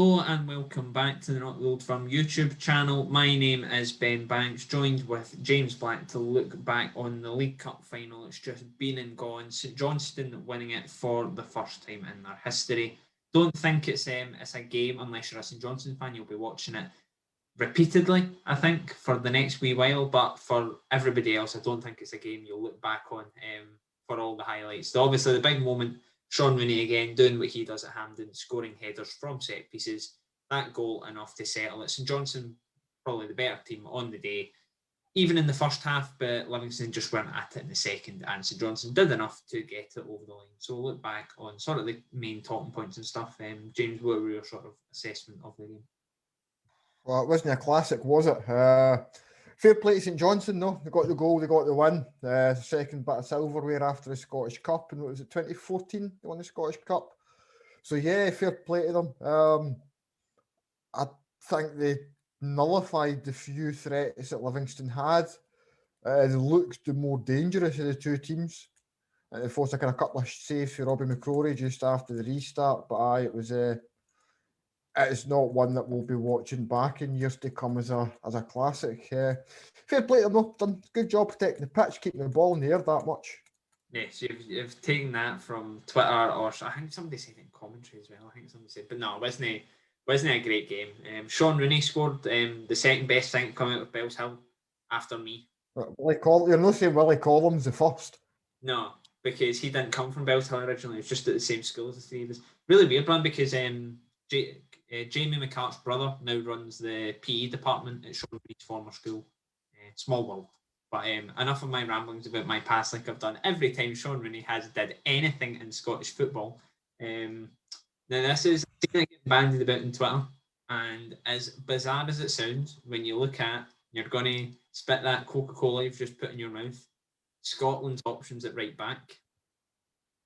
Hello and welcome back to the Not the Old Firm YouTube channel. My name is Ben Banks, joined with James Black to look back on the League Cup final. It's just been and gone. St Johnstone winning it for the first time in their history. Don't think it's a game unless you're a St Johnstone fan. You'll be watching it repeatedly, I think, for the next wee while. But for everybody else, I don't think it's a game you'll look back on for all the highlights. So obviously, the big moment. Sean Rooney again doing what he does at Hampden, scoring headers from set pieces. That goal enough to settle it. St Johnstone probably the better team on the day, even in the first half, but Livingston just weren't at it in the second, and St Johnstone did enough to get it over the line. So we'll look back on sort of the main talking points and stuff. James, what were your sort of assessment of the game? Well, it wasn't a classic, was it? Fair play to St Johnstone, though. They got the goal, they got the win. Second bit of silverware after the Scottish Cup. And what was it, 2014? They won the Scottish Cup. So, yeah, fair play to them. I think they nullified the few threats that Livingston had. They looked the more dangerous of the two teams. And they forced a couple of saves for Robbie McCrory just after the restart. But it was it's not one that we'll be watching back in years to come as a classic. Fair play to them, though. Done a good job protecting the pitch, keeping the ball in the air that much. Yes, you've taken that from Twitter, or I think somebody said in commentary as well. I think somebody said, but no, wasn't a great game. Sean Rooney scored the second best thing coming out of Bells Hill after me. You're not saying Willie Collins the first? No, because he didn't come from Bells Hill originally. He was just at the same school as the three of us. Really weird one because Jamie McCart's brother now runs the PE department at Sean Rooney's former school. Small world. But enough of my ramblings about my past, like I've done every time Sean Rooney has did anything in Scottish football. Now this is getting bandied about on Twitter, and as bizarre as it sounds, when you look at, you're going to spit that Coca-Cola you've just put in your mouth, Scotland's options at right back.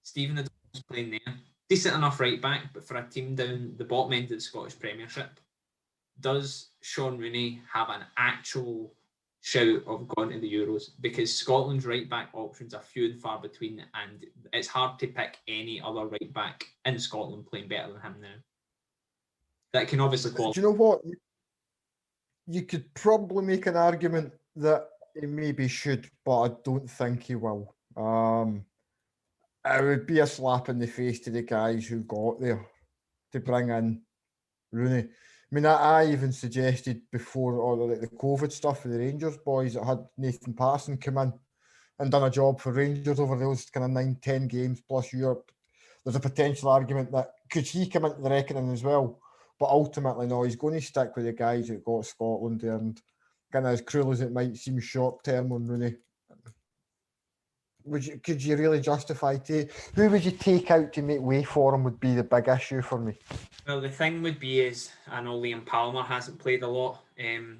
Stephen Adams playing there. Decent enough right back, but for a team down the bottom end of the Scottish Premiership, does Sean Rooney have an actual shout of going to the Euros? Because Scotland's right back options are few and far between, and it's hard to pick any other right back in Scotland playing better than him now. That can obviously qualify. Do you know what? You could probably make an argument that he maybe should, but I don't think he will. It would be a slap in the face to the guys who got there to bring in Rooney. I mean, I even suggested before all the COVID stuff for the Rangers boys that had Nathan Patterson come in and done a job for Rangers over those kind of 9-10 games plus Europe. There's a potential argument that could he come into the reckoning as well? But ultimately, no, he's going to stick with the guys that got Scotland there. And kind of as cruel as it might seem short term on Rooney, could you really justify who would you take out to make way for him would be the big issue for me. Well, the thing would be is, I know Liam Palmer hasn't played a lot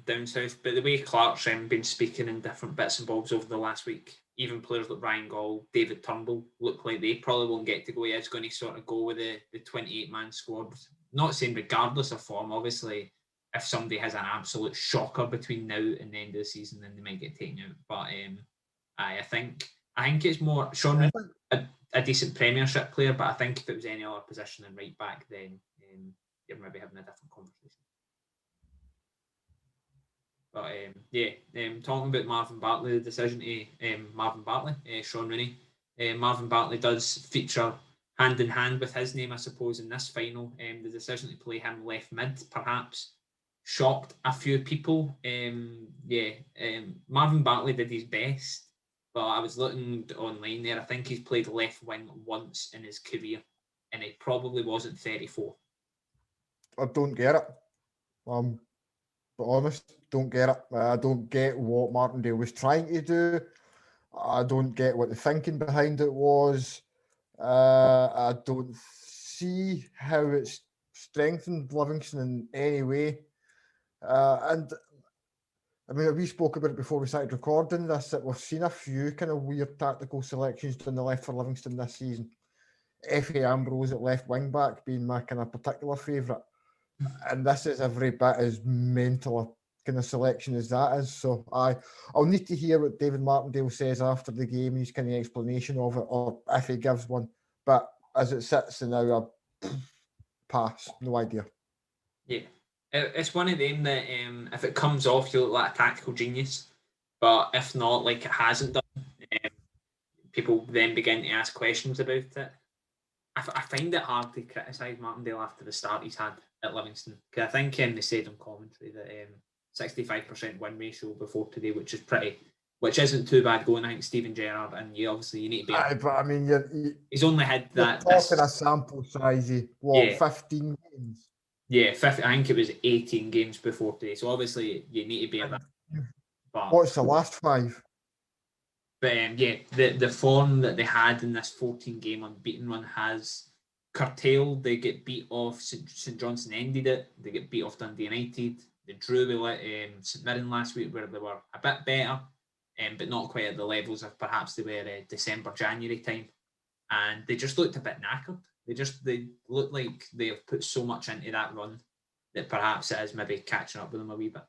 down south, but the way Clark's been speaking in different bits and bobs over the last week, even players like Ryan Gall, David Turnbull, look like they probably won't get to go. He is going to sort of go with the 28-man squad. Not saying regardless of form, obviously, if somebody has an absolute shocker between now and the end of the season, then they might get taken out. But I think it's more Sean, a decent Premiership player, but I think if it was any other position than right back, then you're maybe having a different conversation. But talking about Marvin Bartley, the decision to Marvin Bartley, Sean Rooney. Marvin Bartley does feature hand in hand with his name, I suppose, in this final. The decision to play him left mid perhaps shocked a few people. Marvin Bartley did his best. But I was looking online there. I think he's played left wing once in his career, and he probably wasn't 34. I don't get it. But honest, don't get it. I don't get what Martindale was trying to do. I don't get what the thinking behind it was. I don't see how it's strengthened Livingston in any way. And I mean, we spoke about it before we started recording this, that we've seen a few kind of weird tactical selections down the left for Livingston this season. F.A. Ambrose at left wing back being my kind of particular favourite. And this is every bit as mental a kind of selection as that is. So I'll need to hear what David Martindale says after the game, his kind of explanation of it, or if he gives one. But as it sits now, I pass, no idea. Yeah. It's one of them that if it comes off, you look like a tactical genius. But if not, like it hasn't done, um, people then begin to ask questions about it. I find it hard to criticise Martindale after the start he's had at Livingston. Because I think they said on commentary that 65% win ratio before today, which isn't too bad going. I think Steven Gerrard, and you need to be. But I mean, He's only had you're that. talking a sample size of what, Yeah, 15 games? yeah. 50, I think it was 18 games before today. So obviously you need to be that. But What's the last 5? yeah, the form that they had in this 14-game unbeaten run has curtailed. They get beat off. St Johnstone ended it. They get beat off Dundee United. They drew with St Mirren last week, where they were a bit better, but not quite at the levels of perhaps they were December, January time. And they just looked a bit knackered. They look like they have put so much into that run that perhaps it is maybe catching up with them a wee bit.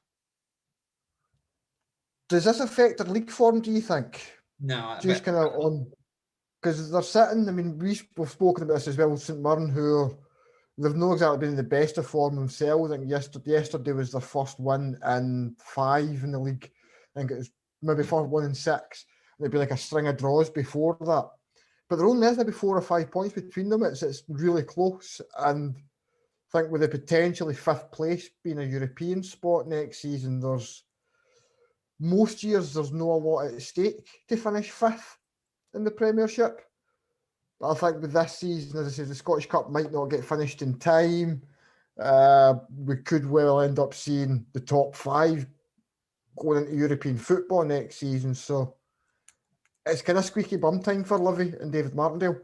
Does this affect their league form, do you think? No, Just kind of on, because they're sitting, I mean, we've spoken about this as well, St Mirren, who they've not exactly been in the best of form themselves. I think yesterday was their first win in 5 in the league. I think it was maybe first 1 in 6. It'd be like a string of draws before that. But there only is maybe 4 or 5 points between them. It's really close. And I think with the potentially 5th place being a European spot next season, most years there's not a lot at stake to finish 5th in the Premiership. But I think with this season, as I said, the Scottish Cup might not get finished in time. We could well end up seeing the top 5 going into European football next season. So it's kind of squeaky bum time for Livy and David Martindale.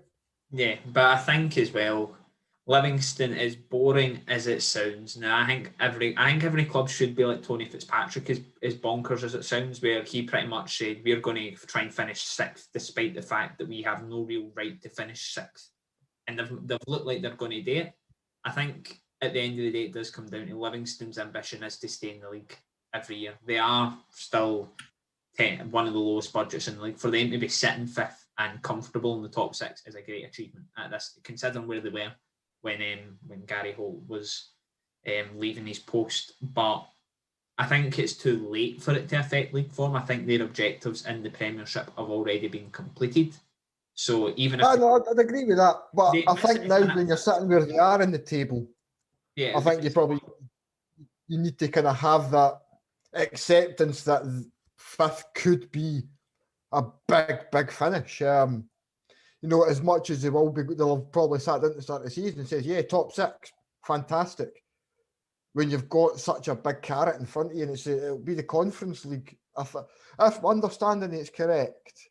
Yeah, but I think as well, Livingston, as boring as it sounds, now I think every club should be like Tony Fitzpatrick, as bonkers as it sounds, where he pretty much said we're going to try and finish 6th, despite the fact that we have no real right to finish 6th, and they've looked like they're going to do it. I think at the end of the day, it does come down to Livingston's ambition is to stay in the league every year. They are still one of the lowest budgets in the league. For them to be sitting 5th and comfortable in the top 6 is a great achievement at this, considering where they were when Gary Holt was leaving his post. But I think it's too late for it to affect league form. I think their objectives in the Premiership have already been completed. So even if I'd agree with that. But I think now when you're sitting where they are in the table, I think you need to kind of have that acceptance that 5th could be a big finish. As much as they'll have probably sat down at the start of the season and says, yeah, top 6, fantastic. When you've got such a big carrot in front of you, and it'll be the Conference League. If my understanding is correct,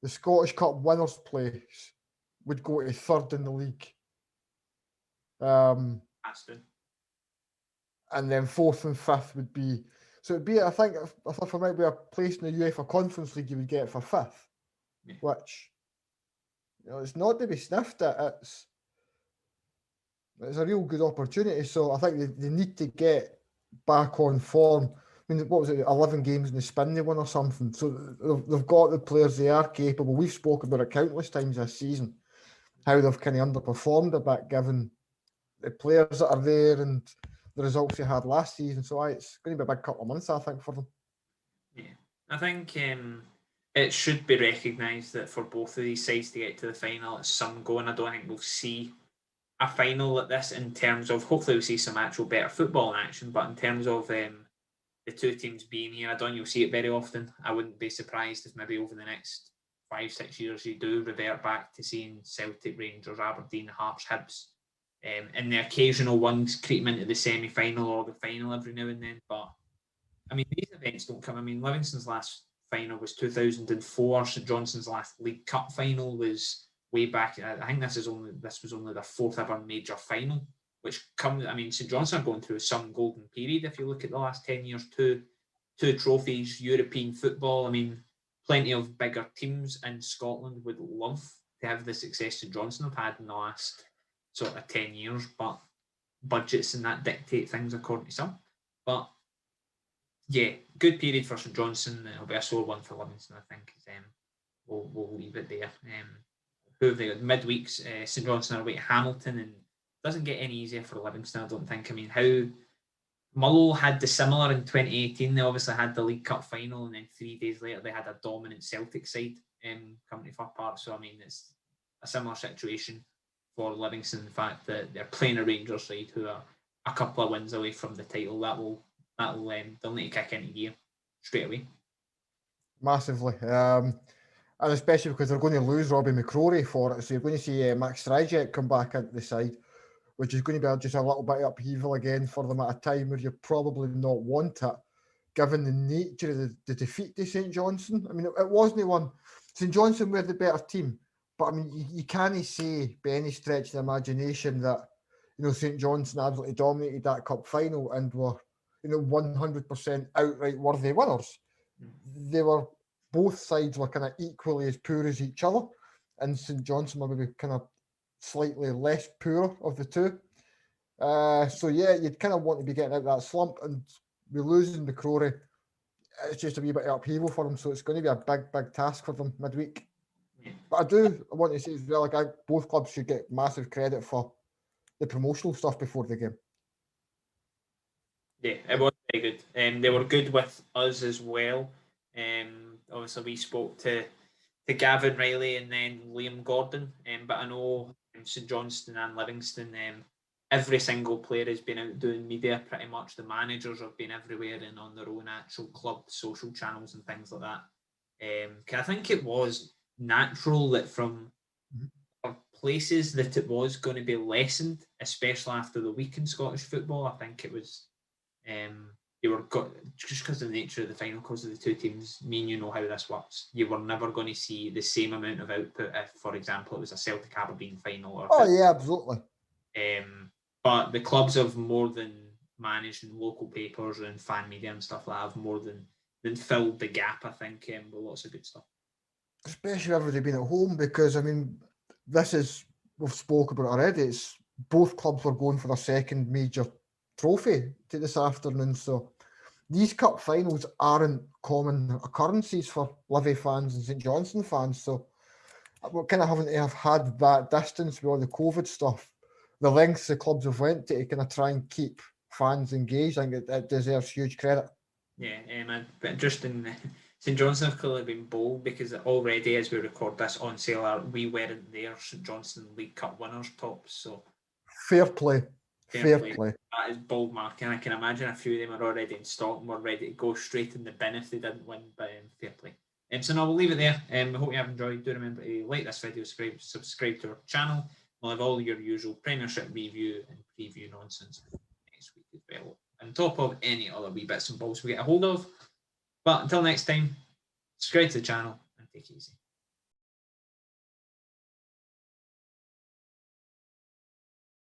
the Scottish Cup winners' place would go to 3rd in the league. Aston. And then 4th and 5th would be. So it'd be, I think, if there might be a place in the UEFA Conference League, you would get it for 5th, which it's not to be sniffed at. It's a real good opportunity. So I think they need to get back on form. I mean, what was it, 11 games in the spin they won or something? So they've got the players, they are capable. We've spoken about it countless times this season, how they've kind of underperformed a bit given the players that are there and the results they had last season. So it's going to be a big couple of months, I think, for them. Yeah, I think it should be recognised that for both of these sides to get to the final, it's some go, and I don't think we'll see a final like this in terms of, hopefully we'll see some actual better football in action, but in terms of the 2 teams being here, I don't think you'll see it very often. I wouldn't be surprised if maybe over the next 5-6 years you do revert back to seeing Celtic, Rangers, Aberdeen, Hearts, Hibs, and the occasional ones creeping into the semi-final or the final every now and then. But I mean, these events don't come. I mean, Livingston's last final was 2004. St Johnstone's last League Cup final was way back. I think this was only their 4th ever major final, which comes. I mean, St Johnstone are going through some golden period. If you look at the last 10 years, two trophies, European football. I mean, plenty of bigger teams in Scotland would love to have the success St Johnstone have had in the last sort of 10 years, but budgets and that dictate things according to some. But yeah, good period for St Johnstone. It'll be a sore one for Livingston, I think. We'll leave it there. Who have they got? Midweeks, St Johnstone are away to Hamilton, and doesn't get any easier for Livingston, I don't think. I mean, how Mullow had the similar in 2018. They obviously had the League Cup final, and then 3 days later they had a dominant Celtic side coming to Fir Park. So I mean, it's a similar situation for Livingston. The fact that they're playing a Rangers side who are a couple of wins away from the title, they'll need to kick into gear straight away. Massively. And especially because they're going to lose Robbie McCrory for it. So you're going to see Max Stryjek come back into the side, which is going to be just a little bit of upheaval again for them at a time where you probably not want it, given the nature of the defeat to St Johnstone. I mean, it wasn't one. St Johnstone were the better team, but I mean, you can't say by any stretch of the imagination that, you know, St Johnstone absolutely dominated that cup final and were, you know, 100% outright worthy winners. They were, both sides were kind of equally as poor as each other, and St Johnstone were maybe kind of slightly less poor of the two. So yeah, you'd kind of want to be getting out of that slump, and we're losing McCrory. It's just a wee bit of upheaval for them, so it's going to be a big task for them midweek. But I want to say as well, like, both clubs should get massive credit for the promotional stuff before the game. Yeah, it was very good. They were good with us as well. Obviously, we spoke to Gavin Riley and then Liam Gordon. But I know St Johnstone and Livingston, every single player has been out doing media pretty much. The managers have been everywhere and on their own actual club social channels and things like that. I think it was natural that from places that it was going to be lessened, especially after the week in Scottish football. I think it was you were just because of the nature of the final, because of the two teams. Me and you know how this works. You were never going to see the same amount of output if, for example, it was a Celtic Aberdeen final. Yeah, absolutely. But the clubs have more than managed, and local papers and fan media and stuff like that have more than filled the gap, I think, with lots of good stuff. Especially everybody being at home, because I mean, we've spoke about it already. It's both clubs were going for their second major trophy to this afternoon, so these cup finals aren't common occurrences for Livy fans and St Johnstone fans. So we're kind of having to have had that distance with all the COVID stuff. The lengths the clubs have went to kind of try and keep fans engaged, I think it deserves huge credit. Yeah, but just in St Johnstone have clearly been bold, because already as we record this on sale, we weren't there. St Johnstone League Cup winners tops, so fair play. That is bold marking. I can imagine a few of them are already in stock and were ready to go straight in the bin if they didn't win, but fair play. So no, we'll leave it there. I hope you have enjoyed. Do remember to like this video, subscribe to our channel. We'll have all your usual Premiership review and preview nonsense next week as well, on top of any other wee bits and bobs we get a hold of. But until next time, subscribe to the channel and take it easy.